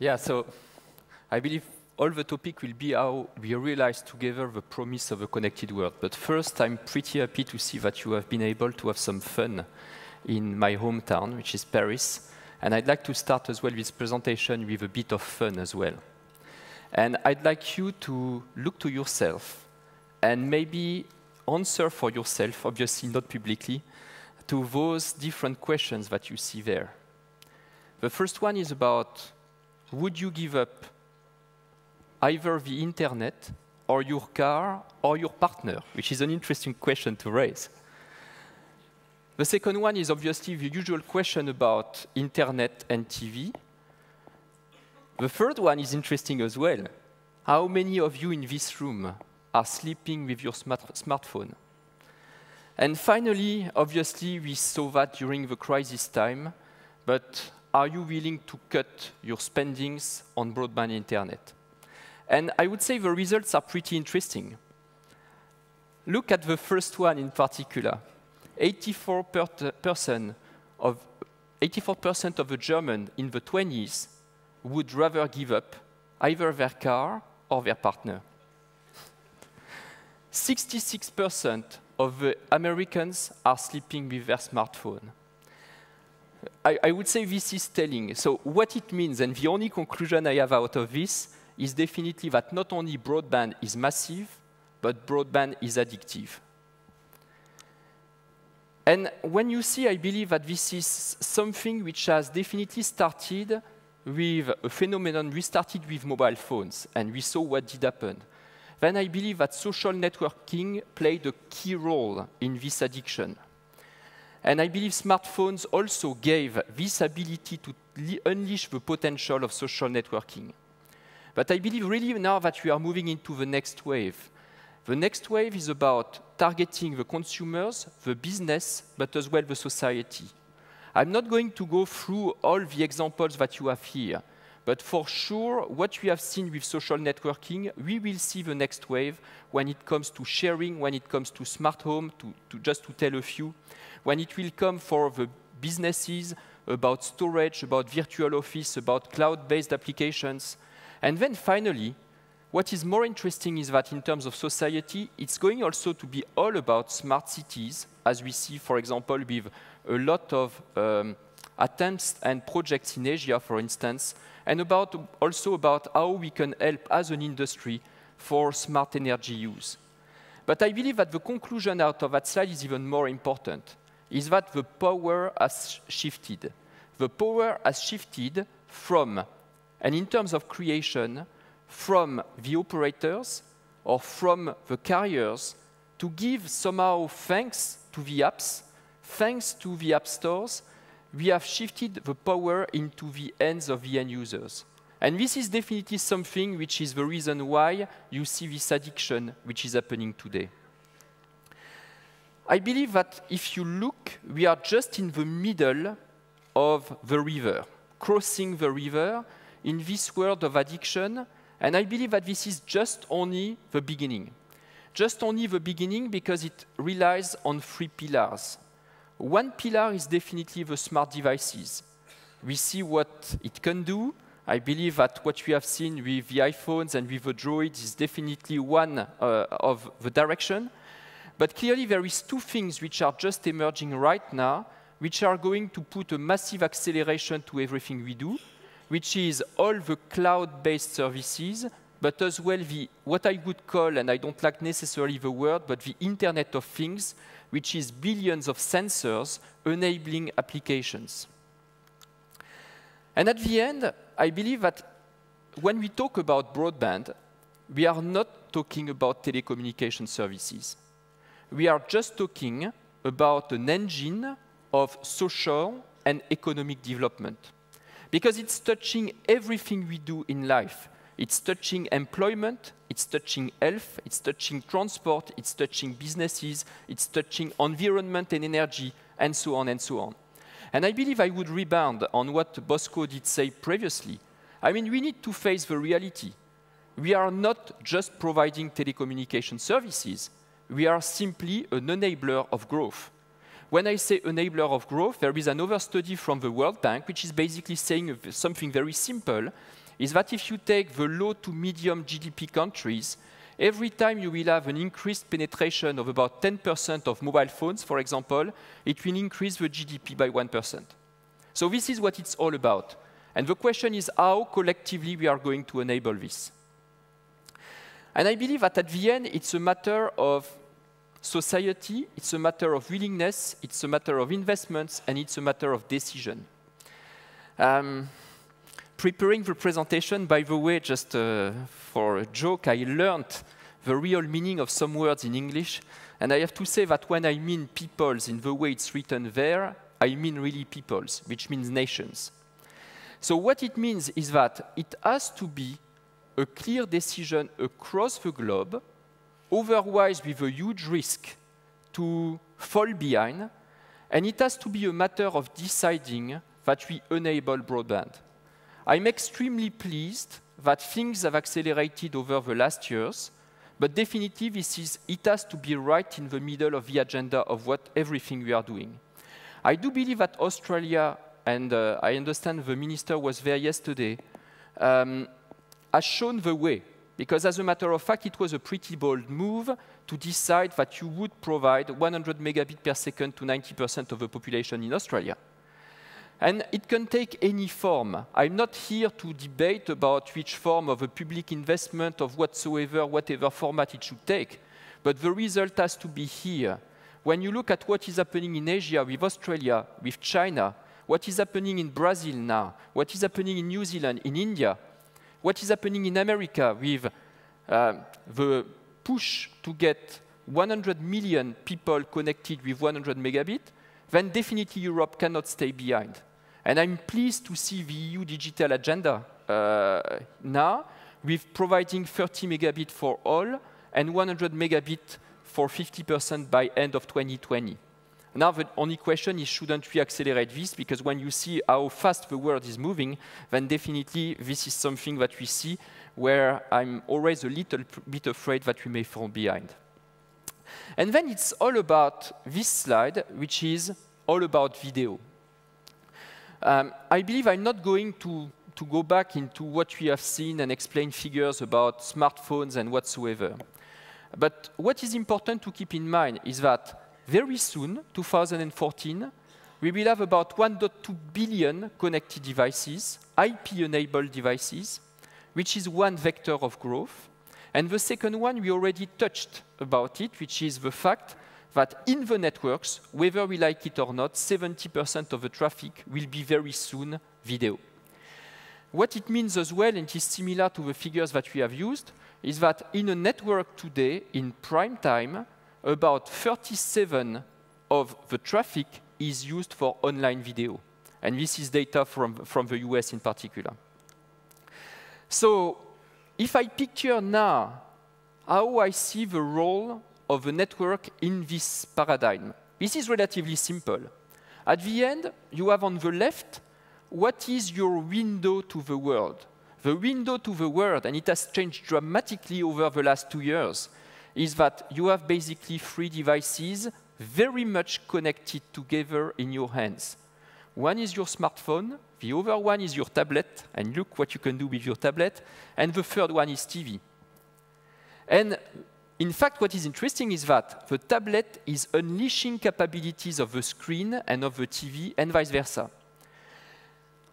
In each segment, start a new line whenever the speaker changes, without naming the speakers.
Yeah, so I believe all the topic will be how we realize together the promise of a connected world. But first, I'm pretty happy to see that you have been able to have some fun in my hometown, which is Paris. And I'd like to start as well this presentation with a bit of fun as well. And I'd like you to look to yourself and maybe answer for yourself, obviously not publicly, to those different questions that you see there. The first one is about, would you give up either the internet or your car or your partner, which is an interesting question to raise. The second one is obviously the usual question about internet and TV. The third one is interesting as well. How many of you in this room are sleeping with your smartphone? And finally, obviously, we saw that during the crisis time, but are you willing to cut your spendings on broadband internet? And I would say the results are pretty interesting. Look at the first one in particular. 84% of the Germans in the 20s would rather give up either their car or their partner. 66% of the Americans are sleeping with their smartphone. I would say this is telling. So what it means, and the only conclusion I have out of this, is definitely that not only broadband is massive, but broadband is addictive. And when you see, I believe that this is something which has definitely started with a phenomenon. We started with mobile phones, and we saw what did happen. Then I believe that social networking played a key role in this addiction. And I believe smartphones also gave this ability to unleash the potential of social networking. But I believe really now that we are moving into the next wave. The next wave is about targeting the consumers, the business, but as well the society. I'm not going to go through all the examples that you have here, but for sure, what we have seen with social networking, we will see the next wave when it comes to sharing, when it comes to smart home, just to tell a few, when it will come for the businesses, about storage, about virtual office, about cloud-based applications. And then finally, what is more interesting is that in terms of society, it's going also to be all about smart cities, as we see, for example, with a lot of attempts and projects in Asia, for instance, and also about how we can help as an industry for smart energy use. But I believe that the conclusion out of that slide is even more important, is that the power has shifted. The power has shifted from, and in terms of creation, from the operators or from the carriers to give somehow, thanks to the apps, thanks to the app stores, we have shifted the power into the hands of the end users. And this is definitely something which is the reason why you see this addiction which is happening today. I believe that if you look, we are just in the middle of the river, crossing the river in this world of addiction, and I believe that this is just only the beginning. Just only the beginning because it relies on three pillars. One pillar is definitely the smart devices. We see what it can do. I believe that what we have seen with the iPhones and with the Droids is definitely one of the direction. But clearly there is two things which are just emerging right now, which are going to put a massive acceleration to everything we do, which is all the cloud-based services, but as well the, what I would call, and I don't like necessarily the word, but the Internet of Things, which is billions of sensors enabling applications. And at the end, I believe that when we talk about broadband, we are not talking about telecommunication services. We are just talking about an engine of social and economic development. Because it's touching everything we do in life. It's touching employment, it's touching health, it's touching transport, it's touching businesses, it's touching environment and energy, and so on and so on. And I believe I would rebound on what Bosco did say previously. I mean, we need to face the reality. We are not just providing telecommunication services. We are simply an enabler of growth. When I say enabler of growth, there is another study from the World Bank which is basically saying something very simple, is that if you take the low to medium GDP countries, every time you will have an increased penetration of about 10% of mobile phones, for example, it will increase the GDP by 1%. So this is what it's all about. And the question is how collectively we are going to enable this. And I believe that at the end, it's a matter of society, it's a matter of willingness, it's a matter of investments, and it's a matter of decision. Preparing the presentation, by the way, just for a joke, I learned the real meaning of some words in English. And I have to say that when I mean peoples in the way it's written there, I mean really peoples, which means nations. So what it means is that it has to be a clear decision across the globe, otherwise with a huge risk to fall behind, and it has to be a matter of deciding that we enable broadband. I'm extremely pleased that things have accelerated over the last years, but definitely it has to be right in the middle of the agenda of everything we are doing. I do believe that Australia, and I understand the minister was there yesterday, has shown the way. Because as a matter of fact, it was a pretty bold move to decide that you would provide 100 megabits per second to 90% of the population in Australia. And it can take any form. I'm not here to debate about which form of a public investment of whatever format it should take. But the result has to be here. When you look at what is happening in Asia with Australia, with China, what is happening in Brazil now, what is happening in New Zealand, in India, what is happening in America with the push to get 100 million people connected with 100 megabits, then definitely Europe cannot stay behind. And I'm pleased to see the EU digital agenda now with providing 30 megabits for all and 100 megabits for 50% by end of 2020. Now the only question is, shouldn't we accelerate this? Because when you see how fast the world is moving, then definitely this is something that we see where I'm always a little bit afraid that we may fall behind. And then it's all about this slide, which is all about video. I believe I'm not going to go back into what we have seen and explain figures about smartphones and whatsoever. But what is important to keep in mind is that very soon, 2014, we will have about 1.2 billion connected devices, IP-enabled devices, which is one vector of growth. And the second one, we already touched about it, which is the fact that in the networks, whether we like it or not, 70% of the traffic will be very soon video. What it means as well, and it is similar to the figures that we have used, is that in a network today, in prime time, about 37% of the traffic is used for online video. And this is data from the US in particular. So if I picture now how I see the role of the network in this paradigm, this is relatively simple. At the end, you have on the left, what is your window to the world? The window to the world, and it has changed dramatically over the last 2 years, is that you have basically 3 devices very much connected together in your hands. One is your smartphone, the other one is your tablet, and look what you can do with your tablet, and the third one is TV. And in fact, what is interesting is that the tablet is unleashing capabilities of the screen and of the TV, and vice versa.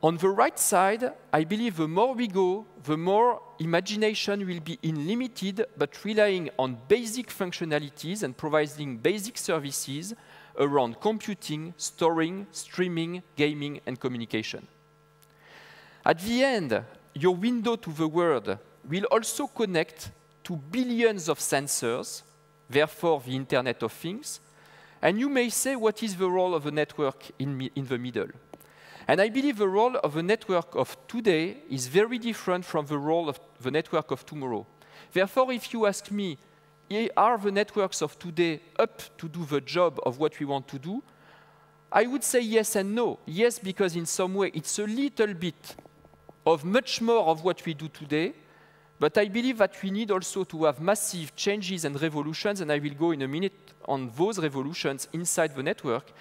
On the right side, I believe the more we go, the more imagination will be unlimited, but relying on basic functionalities and providing basic services around computing, storing, streaming, gaming, and communication. At the end, your window to the world will also connect to billions of sensors, therefore the Internet of Things, and you may say, what is the role of a network in the middle? And I believe the role of the network of today is very different from the role of the network of tomorrow. Therefore, if you ask me, are the networks of today up to do the job of what we want to do? I would say yes and no. Yes, because in some way it's a little bit of much more of what we do today, but I believe that we need also to have massive changes and revolutions, and I will go in a minute on those revolutions inside the network,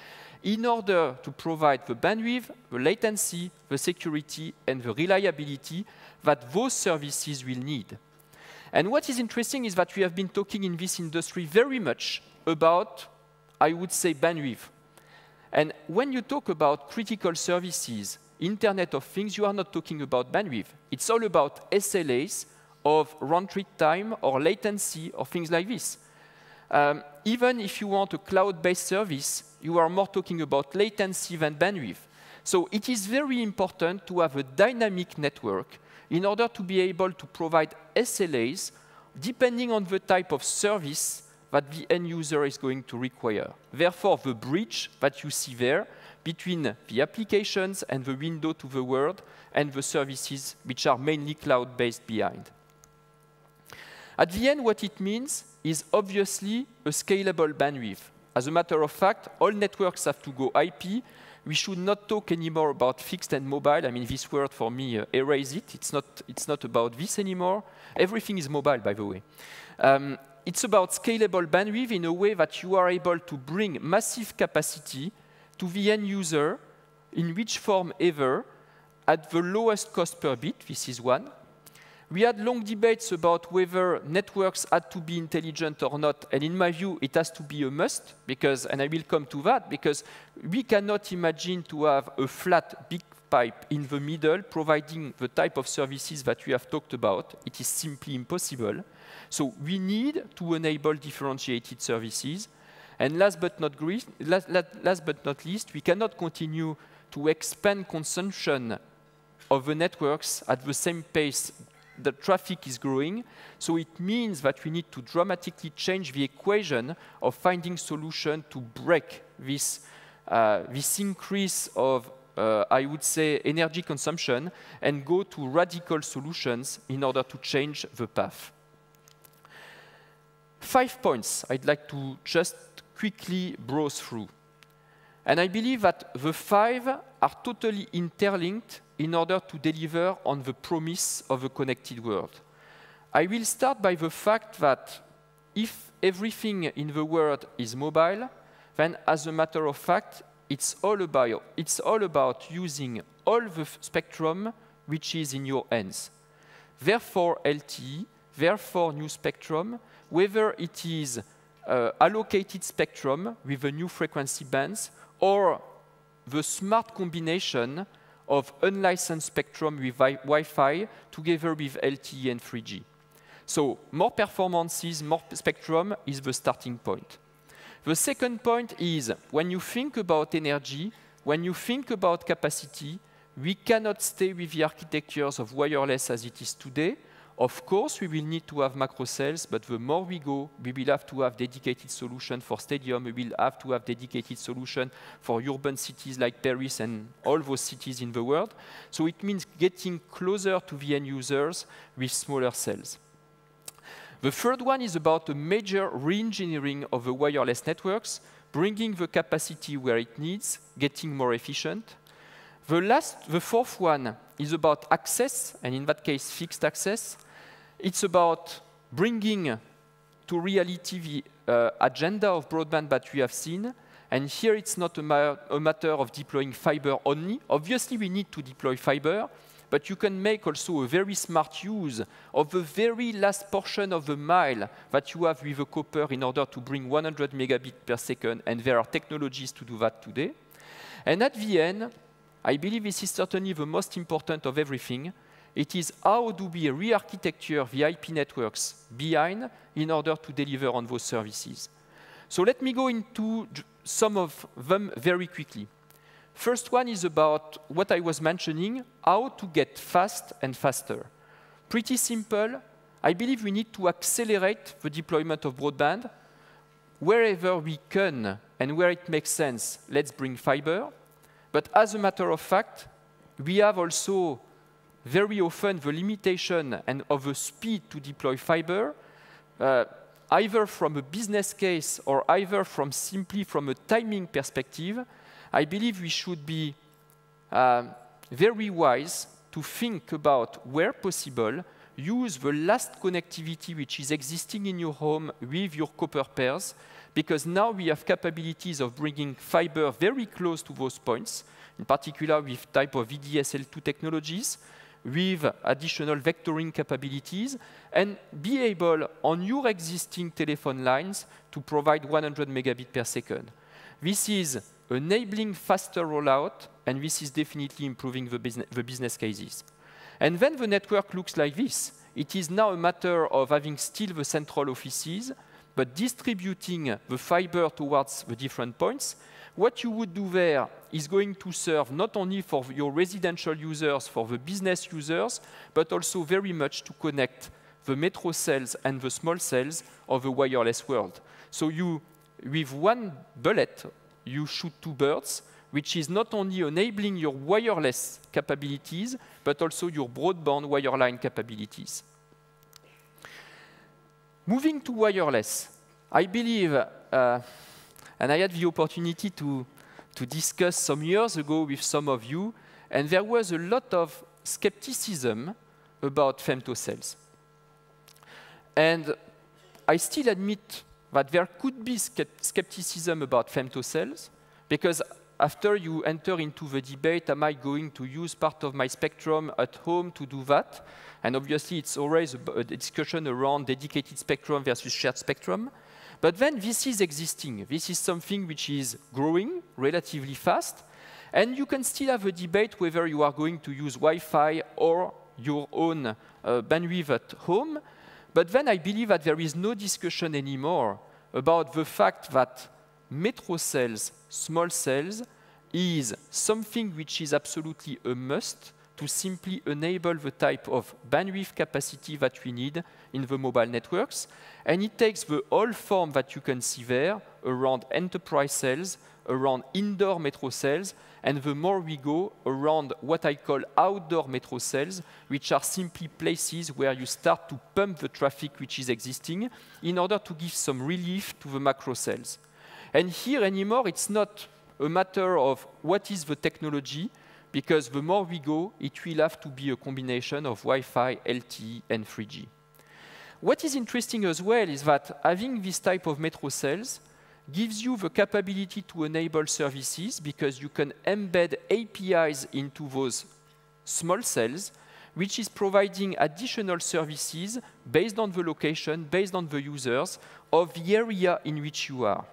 in order to provide the bandwidth, the latency, the security, and the reliability that those services will need. And what is interesting is that we have been talking in this industry very much about, I would say, bandwidth. And when you talk about critical services, Internet of Things, you are not talking about bandwidth. It's all about SLAs of round-trip time or latency or things like this. Even if you want a cloud-based service, you are more talking about latency than bandwidth. So it is very important to have a dynamic network in order to be able to provide SLAs depending on the type of service that the end user is going to require. Therefore, the bridge that you see there between the applications and the window to the world and the services which are mainly cloud-based behind. At the end, what it means is obviously a scalable bandwidth. As a matter of fact, all networks have to go IP. We should not talk anymore about fixed and mobile. I mean, this word for me, erase it. It's not about this anymore. Everything is mobile, by the way. It's about scalable bandwidth in a way that you are able to bring massive capacity to the end user in which form ever at the lowest cost per bit. This is one. We had long debates about whether networks had to be intelligent or not, and in my view, it has to be a must, because, and I will come to that, because we cannot imagine to have a flat, big pipe in the middle providing the type of services that we have talked about. It is simply impossible. So we need to enable differentiated services. And last but not least, we cannot continue to expand consumption of the networks at the same pace the traffic is growing. So it means that we need to dramatically change the equation of finding solutions to break this increase of, I would say, energy consumption and go to radical solutions in order to change the path. 5 points I'd like to just quickly browse through. And I believe that the 5 are totally interlinked in order to deliver on the promise of a connected world. I will start by the fact that if everything in the world is mobile, then as a matter of fact, it's all about using all the spectrum which is in your hands. Therefore, LTE, therefore new spectrum, whether it is allocated spectrum with the new frequency bands or the smart combination of unlicensed spectrum with Wi-Fi together with LTE and 3G. So more performances, more spectrum is the starting point. The second point is when you think about energy, when you think about capacity, we cannot stay with the architectures of wireless as it is today. Of course, we will need to have macro cells, but the more we go, we will have to have dedicated solutions for stadium, we will have to have dedicated solutions for urban cities like Paris and all those cities in the world. So it means getting closer to the end users with smaller cells. The third one is about a major re-engineering of the wireless networks, bringing the capacity where it needs, getting more efficient. The fourth one is about access, and in that case, fixed access. It's about bringing to reality the agenda of broadband that we have seen. And here it's not a matter of deploying fiber only. Obviously, we need to deploy fiber, but you can make also a very smart use of the very last portion of the mile that you have with the copper in order to bring 100 megabits per second, and there are technologies to do that today. And at the end, I believe this is certainly the most important of everything. It is how do we re-architecture the IP networks behind in order to deliver on those services. So let me go into some of them very quickly. First one is about what I was mentioning, how to get fast and faster. Pretty simple. I believe we need to accelerate the deployment of broadband. Wherever we can and where it makes sense, let's bring fiber. But as a matter of fact, we have also very often the limitation and of the speed to deploy fiber, either from a business case or either from simply from a timing perspective. I believe we should be very wise to think about where possible, use the last connectivity which is existing in your home with your copper pairs because now we have capabilities of bringing fiber very close to those points, in particular with type of VDSL2 technologies, with additional vectoring capabilities, and be able, on your existing telephone lines, to provide 100 megabits per second. This is enabling faster rollout, and this is definitely improving the business cases. And then the network looks like this. It is now a matter of having still the central offices, but distributing the fiber towards the different points. What you would do there is going to serve not only for your residential users, for the business users, but also very much to connect the metro cells and the small cells of the wireless world. So you, with one bullet, you shoot two birds, which is not only enabling your wireless capabilities, but also your broadband wireline capabilities. Moving to wireless, I believe, and I had the opportunity to discuss some years ago with some of you, and there was a lot of skepticism about femtocells. And I still admit that there could be skepticism about femtocells, because after you enter into the debate, am I going to use part of my spectrum at home to do that? And obviously, it's always a discussion around dedicated spectrum versus shared spectrum. But then this is existing. This is something which is growing relatively fast. And you can still have a debate whether you are going to use Wi-Fi or your own bandwidth at home. But then I believe that there is no discussion anymore about the fact that metro cells, small cells, is something which is absolutely a must to simply enable the type of bandwidth capacity that we need in the mobile networks. And it takes the whole form that you can see there around enterprise cells, around indoor metro cells, and the more we go around what I call outdoor metro cells, which are simply places where you start to pump the traffic which is existing in order to give some relief to the macro cells. And here anymore, it's not a matter of what is the technology, because the more we go, it will have to be a combination of Wi-Fi, LTE, and 3G. What is interesting as well is that having this type of metro cells gives you the capability to enable services, because you can embed APIs into those small cells, which is providing additional services based on the location, based on the users of the area in which you are.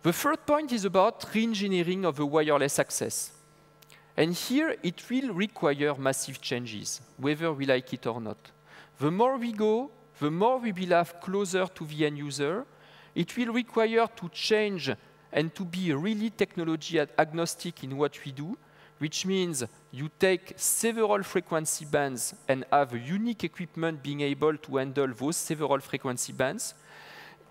The third point is about re-engineering of the wireless access. And here, it will require massive changes, whether we like it or not. The more we go, the more we will have closer to the end user. It will require to change and to be really technology agnostic in what we do, which means you take several frequency bands and have a unique equipment being able to handle those several frequency bands.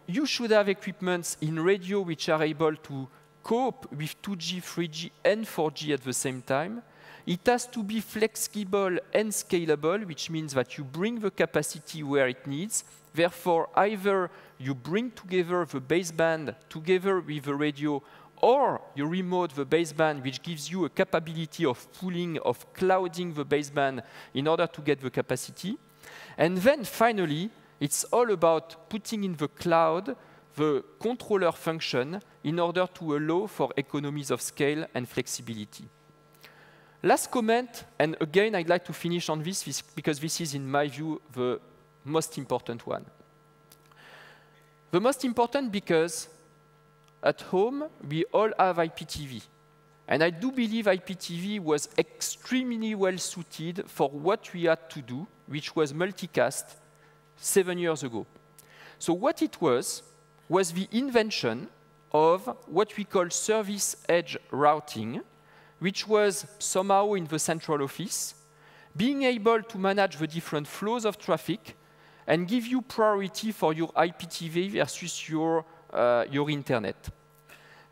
You should have equipments in radio which are able to cope with 2G, 3G, and 4G at the same time. It has to be flexible and scalable, which means that you bring the capacity where it needs. Therefore, either you bring together the baseband together with the radio, or you remote the baseband, which gives you a capability of pooling, of clouding the baseband in order to get the capacity. And then finally, it's all about putting in the cloud the controller function in order to allow for economies of scale and flexibility. Last comment, and again, I'd like to finish on this because this is, in my view, the most important one. The most important because at home, we all have IPTV. And I do believe IPTV was extremely well suited for what we had to do, which was multicast 7 years ago. So what it was the invention of what we call service edge routing, which was somehow in the central office, being able to manage the different flows of traffic and give you priority for your IPTV versus your internet.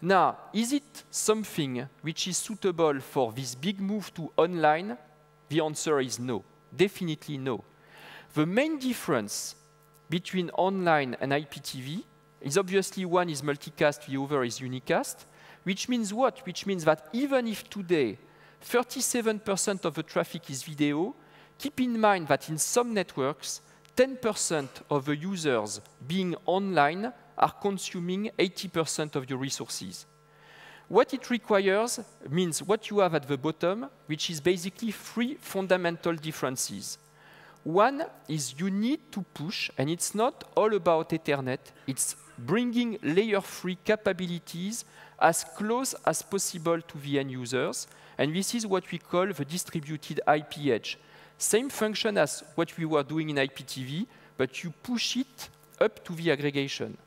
Now, is it something which is suitable for this big move to online? The answer is no, definitely no. The main difference between online and IPTV is obviously one is multicast, the other is unicast, which means what? Which means that even if today 37% of the traffic is video, keep in mind that in some networks, 10% of the users being online are consuming 80% of your resources. What it requires means what you have at the bottom, which is basically three fundamental differences. One is you need to push, and it's not all about Ethernet, it's bringing layer 3 capabilities as close as possible to the end users, and this is what we call the distributed IP edge. Same function as what we were doing in IPTV, but you push it up to the aggregation.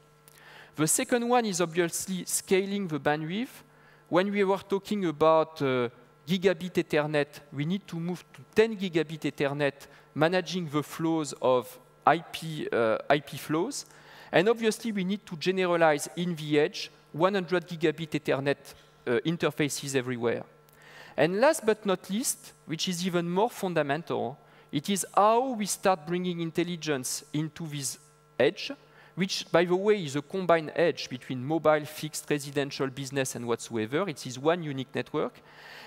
The second one is obviously scaling the bandwidth. When we were talking about gigabit Ethernet, we need to move to 10 gigabit Ethernet, managing the flows of IP flows. And obviously, we need to generalize in the edge 100 gigabit Ethernet interfaces everywhere. And last but not least, which is even more fundamental, it is how we start bringing intelligence into this edge, which, by the way, is a combined edge between mobile, fixed, residential, business, and whatsoever. It is one unique network.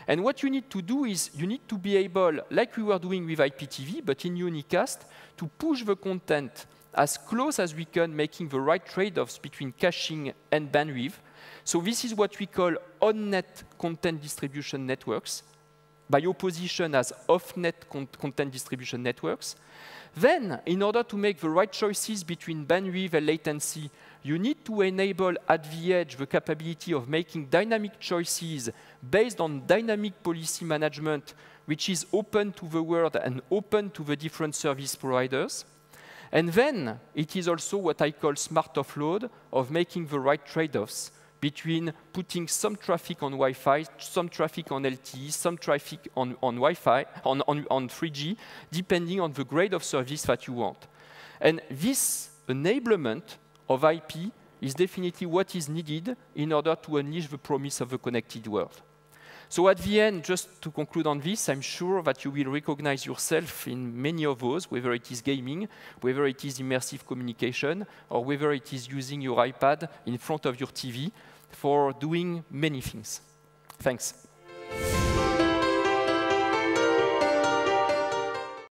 And what you need to do is you need to be able, like we were doing with IPTV, but in Unicast, to push the content as close as we can, making the right trade-offs between caching and bandwidth. So this is what we call on-net content distribution networks, by opposition as off-net content distribution networks. Then, in order to make the right choices between bandwidth and latency, you need to enable at the edge the capability of making dynamic choices based on dynamic policy management, which is open to the world and open to the different service providers. And then, it is also what I call smart offload, of making the right trade-offs between putting some traffic on Wi-Fi, some traffic on LTE, some traffic on Wi-Fi, on 3G, depending on the grade of service that you want. And this enablement of IP is definitely what is needed in order to unleash the promise of the connected world. So at the end, just to conclude on this, I'm sure that you will recognize yourself in many of those, whether it is gaming, whether it is immersive communication, or whether it is using your iPad in front of your TV for doing many things. Thanks.